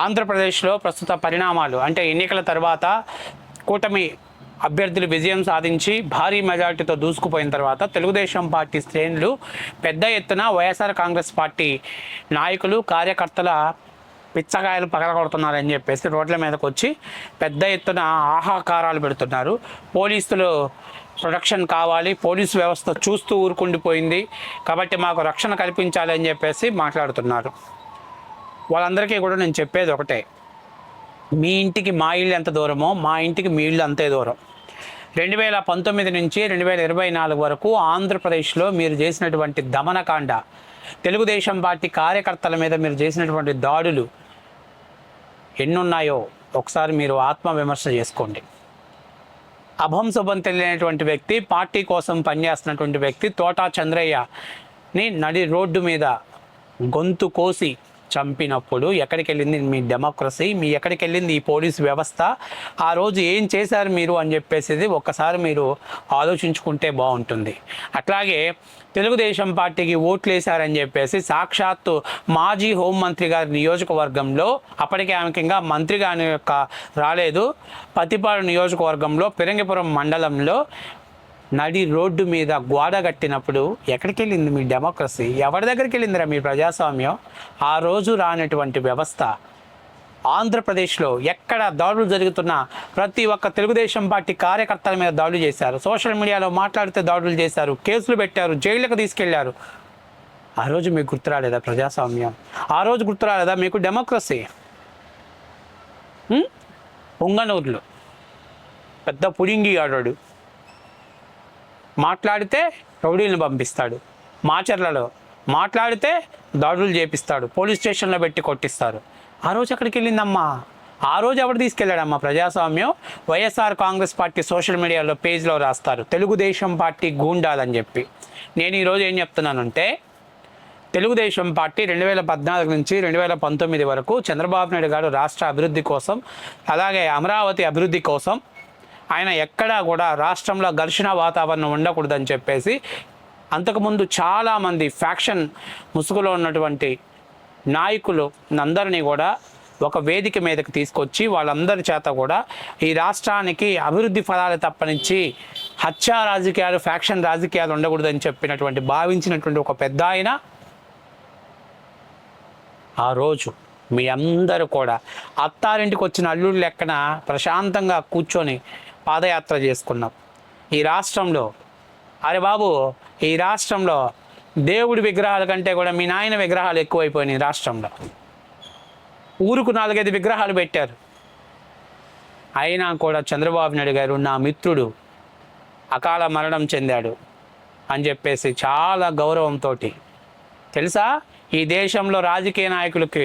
ఆంధ్రప్రదేశ్లో ప్రస్తుత పరిణామాలు అంటే ఎన్నికల తర్వాత కూటమి అభ్యర్థులు విజయం సాధించి భారీ మెజార్టీతో దూసుకుపోయిన తర్వాత తెలుగుదేశం పార్టీ శ్రేణులు పెద్ద ఎత్తున వైఎస్ఆర్ కాంగ్రెస్ పార్టీ నాయకులు కార్యకర్తల పిచ్చకాయలు పగలగొడుతున్నారని చెప్పేసి రోడ్ల మీదకి వచ్చి పెద్ద ఎత్తున ఆహాకారాలు పెడుతున్నారు. పోలీసులు ప్రొటెక్షన్ కావాలి, పోలీసు వ్యవస్థ చూస్తూ ఊరుకుండిపోయింది కాబట్టి మాకు రక్షణ కల్పించాలి అని చెప్పేసి మాట్లాడుతున్నారు. వాళ్ళందరికీ కూడా నేను చెప్పేది ఒకటే, మీ ఇంటికి మా ఇల్లు ఎంత దూరమో మా ఇంటికి మీ ఇల్లు అంతే దూరం. 2019 నుంచి 2024 వరకు ఆంధ్రప్రదేశ్లో మీరు చేసినటువంటి దమనకాండ, తెలుగుదేశం పార్టీ కార్యకర్తల మీద మీరు చేసినటువంటి దాడులు ఎన్నున్నాయో ఒకసారి మీరు ఆత్మవిమర్శ చేసుకోండి. అభంశుభం తెలియనటువంటి వ్యక్తి, పార్టీ కోసం పనిచేస్తున్నటువంటి వ్యక్తి తోటా చంద్రయ్యని నడి రోడ్డు మీద గొంతు కోసి చంపినప్పుడు ఎక్కడికి వెళ్ళింది మీ డెమోక్రసీ, మీ ఎక్కడికి వెళ్ళింది ఈ పోలీసు వ్యవస్థ? ఆ రోజు ఏం చేశారు మీరు అని చెప్పేసి ఒక్కసారి మీరు ఆలోచించుకుంటే బాగుంటుంది. అట్లాగే తెలుగుదేశం పార్టీకి ఓట్లు వేశారని చెప్పేసి సాక్షాత్తు మాజీ హోంమంత్రి గారి నియోజకవర్గంలో, అప్పటికే ఆమెకి ఇంకా మంత్రిగా రాలేదు, పతిపాడు నియోజకవర్గంలో పిరంగిపురం మండలంలో నడి రోడ్డు మీద గోడ కట్టినప్పుడు ఎక్కడికి వెళ్ళింది మీ డెమోక్రసీ? ఎవరి దగ్గరికి వెళ్ళిందిరా మీ ప్రజాస్వామ్యం? ఆ రోజు రానటువంటి వ్యవస్థ ఆంధ్రప్రదేశ్లో ఎక్కడ దాడులు జరుగుతున్నా ప్రతి ఒక్క తెలుగుదేశం పార్టీ కార్యకర్తల మీద దాడులు చేశారు. సోషల్ మీడియాలో మాట్లాడితే దాడులు చేశారు, కేసులు పెట్టారు, జైళ్ళకు తీసుకెళ్లారు. ఆ రోజు మీకు గుర్తురాలేదా ప్రజాస్వామ్యం? ఆ రోజు గుర్తురాలేదా మీకు డెమోక్రసీ? పొంగనూరులో పెద్ద పుడింగి ఆడాడు, మాట్లాడితే రౌడీలను పంపిస్తాడు, మాచర్లలో మాట్లాడితే దాడులు చేపిస్తాడు, పోలీస్ స్టేషన్లో పెట్టి కొట్టిస్తారు. ఆ రోజు ఎక్కడికి వెళ్ళిందమ్మా? ఆ రోజు ఎవరు తీసుకెళ్ళాడమ్మా ప్రజాస్వామ్యం? వైఎస్ఆర్ కాంగ్రెస్ పార్టీ సోషల్ మీడియాలో పేజ్లో రాస్తారు తెలుగుదేశం పార్టీ గూండాలని చెప్పి. నేను ఈరోజు ఏం చెప్తున్నానంటే, తెలుగుదేశం పార్టీ 2014 నుంచి 2019 వరకు చంద్రబాబు నాయుడు గారు రాష్ట్ర అభివృద్ధి కోసం, అలాగే అమరావతి అభివృద్ధి కోసం ఆయన ఎక్కడా కూడా రాష్ట్రంలో ఘర్షణ వాతావరణం ఉండకూడదని చెప్పేసి అంతకుముందు చాలామంది ఫ్యాక్షన్ ముసుగులో ఉన్నటువంటి నాయకులు అందరినీ కూడా ఒక వేదిక మీదకి తీసుకొచ్చి వాళ్ళందరి చేత కూడా ఈ రాష్ట్రానికి అభివృద్ధి ఫలాలు తప్పనించి హత్యా రాజకీయాలు, ఫ్యాక్షన్ రాజకీయాలు ఉండకూడదని చెప్పినటువంటి భావించినటువంటి ఒక పెద్ద ఆయన ఆ రోజు మీ అందరూ కూడా అత్తారింటికి వచ్చిన అల్లుడు లెక్కన ప్రశాంతంగా కూర్చొని పాదయాత్ర చేసుకున్నాం. ఈ రాష్ట్రంలో అరే బాబు, ఈ రాష్ట్రంలో దేవుడి విగ్రహాల కంటే కూడా మీ నాయన విగ్రహాలు ఎక్కువైపోయినాయి. రాష్ట్రంలో ఊరుకు 4-5 విగ్రహాలు పెట్టారు. అయినా కూడా చంద్రబాబు నాయుడు గారు నా మిత్రుడు అకాల మరణం చెందాడు అని చెప్పేసి చాలా గౌరవంతో, తెలుసా ఈ దేశంలో రాజకీయ నాయకులకి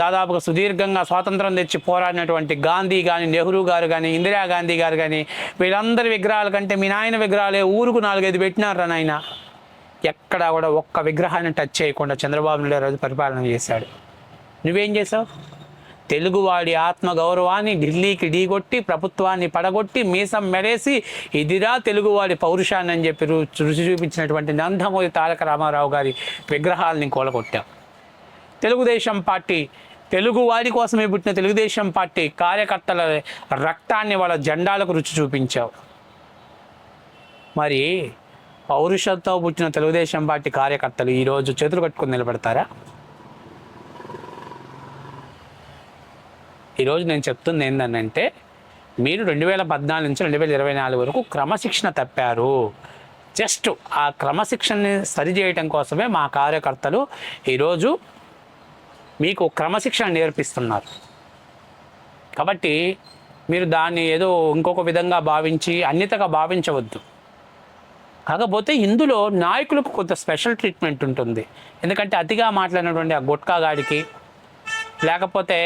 దాదాపుగా సుదీర్ఘంగా స్వాతంత్రం తెచ్చి పోరాడినటువంటి గాంధీ కానీ, నెహ్రూ గారు కానీ, ఇందిరాగాంధీ గారు కానీ వీళ్ళందరి విగ్రహాల కంటే మీ నాయన విగ్రహాలే ఊరుకు 4-5 పెట్టినారు. నాయన ఎక్కడా కూడా ఒక్క విగ్రహాన్ని టచ్ చేయకుండా చంద్రబాబు నాయుడు రోజు పరిపాలన చేశాడు. నువ్వేం చేసావు? తెలుగువాడి ఆత్మగౌరవాన్ని ఢిల్లీకి ఢీగొట్టి, ప్రభుత్వాన్ని పడగొట్టి, మీసం మెడేసి ఇదిరా తెలుగువాడి పౌరుషాన్ని అని చెప్పి రుచి చూపించినటువంటి నందమూరి తారక రామారావు గారి విగ్రహాలని కూలగొట్టావు. తెలుగుదేశం పార్టీ, తెలుగువాడి కోసమే పుట్టిన తెలుగుదేశం పార్టీ కార్యకర్తల రక్తాన్ని వాళ్ళ జెండాలకు రుచి చూపించావు. మరి పౌరుషంతో పుట్టిన తెలుగుదేశం పార్టీ కార్యకర్తలు ఈరోజు చేతులు కట్టుకుని నిలబడతారా? ఈరోజు నేను చెప్తుంది ఏంటంటే, మీరు 2014 నుంచి 2024 వరకు క్రమశిక్షణ తప్పారు. జస్ట్ ఆ క్రమశిక్షణని సరిచేయటం కోసమే మా కార్యకర్తలు ఈరోజు మీకు క్రమశిక్షణ నేర్పిస్తున్నారు. కాబట్టి మీరు దాన్ని ఏదో ఇంకొక విధంగా భావించి అన్నితగా భావించవద్దు. కాకపోతే ఇందులో నాయకులకు కొంత స్పెషల్ ట్రీట్మెంట్ ఉంటుంది. ఎందుకంటే అతిగా మాట్లాడినటువంటి ఆ గుట్కా గాడికి, లేకపోతే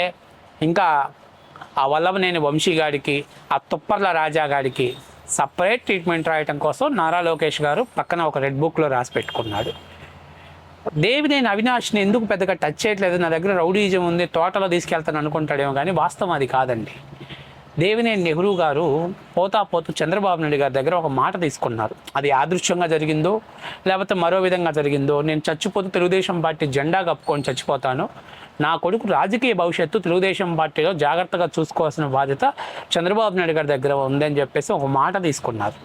ఇంకా ఆ వల్లభనేని వంశీ గాడికి, ఆ తుప్పర్ల రాజా గాడికి సపరేట్ ట్రీట్మెంట్ రాయటం కోసం నారా లోకేష్ గారు పక్కన ఒక రెడ్ బుక్లో రాసి పెట్టుకున్నాడు. దేవినేని అవినాష్ని ఎందుకు పెద్దగా టచ్ చేయట్లేదు, నా దగ్గర రౌడీజం ఉంది తోటలో తీసుకెళ్తాను అనుకుంటాడేమో, కానీ వాస్తవం అది కాదండి. దేవినేని నెహ్రూ గారు పోతా పోతూ చంద్రబాబు నాయుడు గారి దగ్గర ఒక మాట తీసుకున్నారు. అది యాదృచ్ఛంగా జరిగిందో లేకపోతే మరో విధంగా జరిగిందో, నేను చచ్చిపోతూ తెలుగుదేశం పార్టీ జెండా కప్పుకొని చచ్చిపోతాను, నా కొడుకు రాజకీయ భవిష్యత్తు తెలుగుదేశం పార్టీలో జాగ్రత్తగా చూసుకోవాల్సిన బాధ్యత చంద్రబాబు నాయుడు గారి దగ్గర ఉందని చెప్పేసి ఒక మాట తీసుకున్నారు.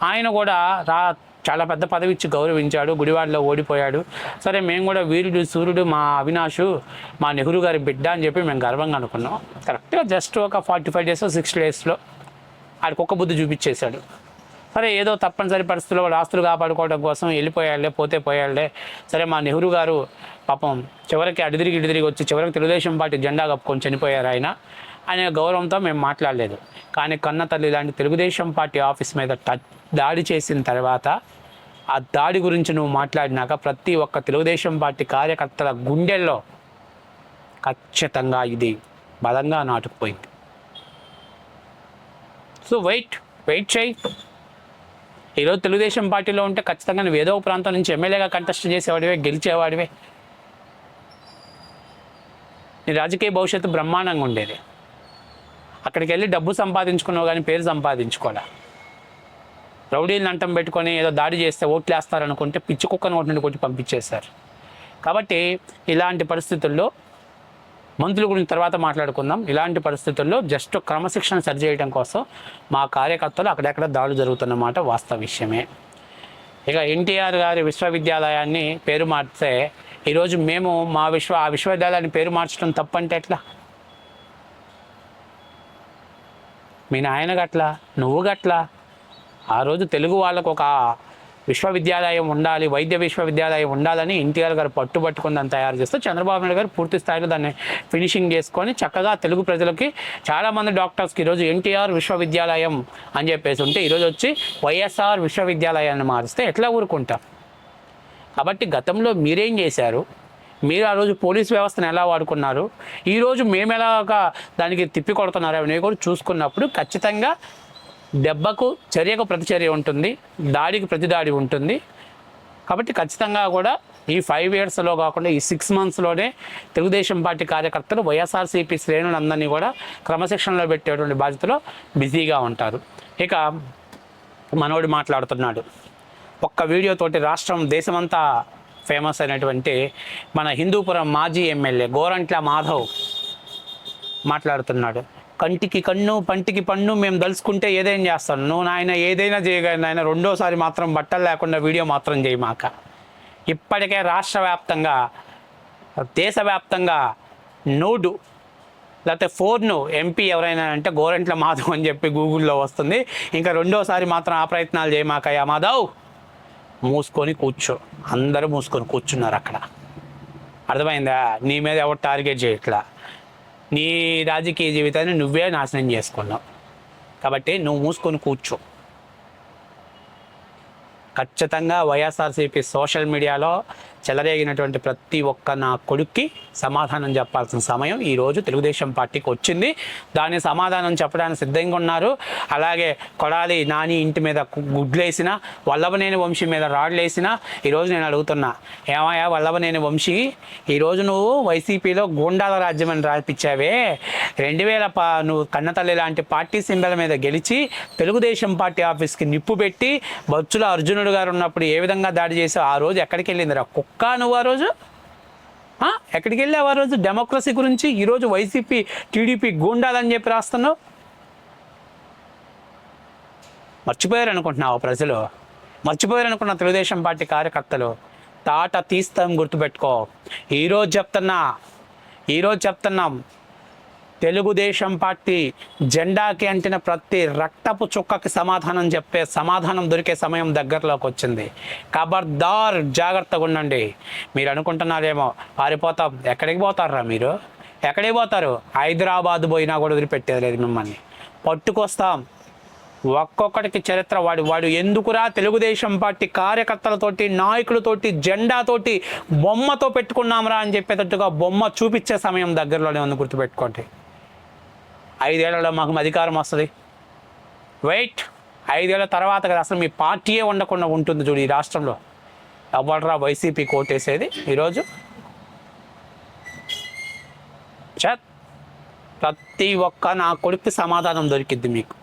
ఆయన కూడా చాలా పెద్ద పదవి ఇచ్చి గౌరవించాడు, గుడివాడలో ఓడిపోయాడు. సరే మేము కూడా వీరుడు సూర్యుడు మా అవినాషు మా నెహ్రూ గారి బిడ్డ అని చెప్పి మేము గర్వంగా అనుకున్నాం. కరెక్ట్గా జస్ట్ ఒక 45 days 60 daysలో ఆడికి ఒక్క బుద్ధి చూపించేశాడు. సరే ఏదో తప్పనిసరి పరిస్థితుల్లో వాళ్ళ ఆస్తులు కాపాడుకోవడం కోసం వెళ్ళిపోయాళ్లే, పోతే పోయాళ్లే. సరే మా నెహ్రూ గారు పాపం చివరికి అడిదిరిగి వచ్చి చివరికి తెలుగుదేశం పార్టీ జెండా కప్పుకొని చనిపోయారు. ఆయన గౌరవంతో మేము మాట్లాడలేదు. కానీ కన్న తల్లి లాంటి తెలుగుదేశం పార్టీ ఆఫీస్ మీద దాడి చేసిన తర్వాత ఆ దాడి గురించి నువ్వు మాట్లాడినాక ప్రతి ఒక్క తెలుగుదేశం పార్టీ కార్యకర్తల గుండెల్లో ఖచ్చితంగా ఇది బలంగా నాటుకుపోయింది. సో వెయిట్ చేయి. ఈరోజు తెలుగుదేశం పార్టీలో ఉంటే ఖచ్చితంగా నువ్వు ఏదో ప్రాంతం నుంచి ఎమ్మెల్యేగా కంటెస్ట్ చేసేవాడివే, గెలిచేవాడివే. నీ రాజకీయ భవిష్యత్తు బ్రహ్మాండంగా ఉండేది. అక్కడికి వెళ్ళి డబ్బు సంపాదించుకున్నావు కానీ పేరు సంపాదించుకోలే. రౌడీలను అంటం పెట్టుకొని ఏదో దాడి చేస్తే ఓట్లు వేస్తారనుకుంటే పిచ్చి కుక్కను ఓటు నుండి కొట్టి పంపించేశారు. కాబట్టి ఇలాంటి పరిస్థితుల్లో మంత్రుల గురించి తర్వాత మాట్లాడుకుందాం. ఇలాంటి పరిస్థితుల్లో జస్ట్ క్రమశిక్షణ సరిచేయడం కోసం మా కార్యకర్తలు అక్కడెక్కడ దాడులు జరుగుతున్నమాట వాస్తవ విషయమే. ఇక ఎన్టీఆర్ గారి విశ్వవిద్యాలయాన్ని పేరు మార్చితే ఈరోజు మేము ఆ విశ్వవిద్యాలయాన్ని పేరు మార్చడం తప్పంటే ఎట్లా? మీ నాయన గట్లా, నువ్వు గట్లా. ఆ రోజు తెలుగు వాళ్ళకు ఒక విశ్వవిద్యాలయం ఉండాలి, వైద్య విశ్వవిద్యాలయం ఉండాలని ఎన్టీఆర్ గారు పట్టుబట్టుకుని దాన్ని తయారు చేస్తే చంద్రబాబు నాయుడు గారు పూర్తి స్థాయిలో దాన్ని ఫినిషింగ్ చేసుకొని చక్కగా తెలుగు ప్రజలకి చాలామంది డాక్టర్స్కి ఈరోజు ఎన్టీఆర్ విశ్వవిద్యాలయం అని చెప్పేసి ఉంటే ఈరోజు వచ్చి వైఎస్ఆర్ విశ్వవిద్యాలయాన్ని మారిస్తే ఎట్లా ఊరుకుంటాం? కాబట్టి గతంలో మీరేం చేశారు? మీరు ఆ రోజు పోలీస్ వ్యవస్థను ఎలా వాడుకున్నారు, ఈరోజు మేము ఎలాగా దానికి తిప్పి కొడుతున్నారు అనేవి కూడా చూసుకున్నప్పుడు ఖచ్చితంగా దెబ్బకు చర్యకు ప్రతిచర్య ఉంటుంది, దాడికి ప్రతి దాడి ఉంటుంది. కాబట్టి ఖచ్చితంగా కూడా ఈ 5 yearsలో కాకుండా ఈ 6 monthsలోనే తెలుగుదేశం పార్టీ కార్యకర్తలు వైఎస్ఆర్సీపీ శ్రేణులందరినీ కూడా క్రమశిక్షణలో పెట్టేటువంటి బాధ్యతలో బిజీగా ఉంటారు. ఇక మనోడు మాట్లాడుతున్నాడు ఒక్క వీడియోతోటి రాష్ట్రం దేశమంతా ఫేమస్ అయినటువంటి మన హిందూపురం మాజీ ఎమ్మెల్యే గోరంట్ల మాధవ్ మాట్లాడుతున్నాడు. కంటికి కన్ను పంటికి పన్ను మేము దలుచుకుంటే ఏదైనా చేస్తాను, నువ్వు నాయన ఏదైనా చేయగలను ఆయన, రెండోసారి మాత్రం బట్టలు లేకుండా వీడియో మాత్రం చేయమాక. ఇప్పటికే రాష్ట్ర వ్యాప్తంగా దేశవ్యాప్తంగా నోడు లేకపోతే 4 ఎంపీ ఎవరైనా అంటే గోరంట్ల మాధవ్ అని చెప్పి గూగుల్లో వస్తుంది. ఇంకా రెండోసారి మాత్రం ఆ ప్రయత్నాలు చేయమాకయ్యా మాధవ్, మూసుకొని కూర్చో. అందరూ మూసుకొని కూర్చున్నారు అక్కడ. అర్థమైందా? నీ మీద ఎవరు టార్గెట్ చేయట్లా, నీ రాజకీయ జీవితాన్ని నువ్వే నాశనం చేసుకున్నావు. కాబట్టి నువ్వు మూసుకొని కూర్చో. ఖచ్చితంగా వైఎస్ఆర్సీపీ సోషల్ మీడియాలో చెలరేగినటువంటి ప్రతి ఒక్క నా కొడుక్కి సమాధానం చెప్పాల్సిన సమయం ఈరోజు తెలుగుదేశం పార్టీకి వచ్చింది. దాని సమాధానం చెప్పడానికి సిద్ధంగా ఉన్నారు. అలాగే కొడాలి నాని ఇంటి మీద గుడ్లేసిన, వల్లభనేని వంశీ మీద రాడ్లేసిన ఈరోజు నేను అడుగుతున్నా, ఏమయ్యా వల్లభనేని వంశీ, ఈరోజు నువ్వు వైసీపీలో గూండాల రాజ్యం అని రాపించావే, 2000 నువ్వు కన్నతల్లి లాంటి పార్టీ సింబల్ మీద గెలిచి తెలుగుదేశం పార్టీ ఆఫీస్కి నిప్పు పెట్టి బొచ్చుల అర్జునుడు గారు ఉన్నప్పుడు ఏ విధంగా దాడి చేసావు? ఆ రోజు ఎక్కడికి వెళ్ళిందిరా కుక్క నువ్వు? ఆ రోజు ఎక్కడికి వెళ్ళావు? ఆ రోజు డెమోక్రసీ గురించి ఈరోజు వైసీపీ టీడీపీ గూండాలని చెప్పి రాస్తున్నావు. మర్చిపోయారు అనుకుంటున్నావు ప్రజలు, మర్చిపోయారు అనుకున్న తెలుగుదేశం పార్టీ కార్యకర్తలు. తాట తీస్తాం, గుర్తుపెట్టుకో. ఈరోజు చెప్తున్నాం తెలుగుదేశం పార్టీ జెండాకి అంటిన ప్రతి రక్తపు చుక్కకి సమాధానం దొరికే సమయం దగ్గరలోకి వచ్చింది. ఖబర్దార్, జాగ్రత్తగా ఉండండి. మీరు అనుకుంటున్నారేమో పారిపోతాం, ఎక్కడికి పోతారా మీరు? ఎక్కడికి పోతారు? హైదరాబాద్ పోయినా కూడా వదిలిపెట్టేది లేదు మిమ్మల్ని. పట్టుకొస్తాం ఒక్కొక్కటికి చరిత్ర. వాడు ఎందుకురా తెలుగుదేశం పార్టీ కార్యకర్తలతోటి నాయకులతోటి జెండాతోటి బొమ్మతో పెట్టుకున్నాంరా అని చెప్పేటట్టుగా బొమ్మ చూపించే సమయం దగ్గరలోనే ఉంది, గుర్తుపెట్టుకోండి. 5 ఏళ్లలో మాకు అధికారం వస్తుంది. వెయిట్, 5 ఏళ్ల తర్వాత కదా అసలు మీ పార్టీయే ఉండకుండా ఉంటుంది చూడు ఈ రాష్ట్రంలో. ఎవడరా వైసీపీ కోటేసేది? ఈరోజు ప్రతి ఒక్క నా కొడుకు సమాధానం దొరికిద్ది మీకు.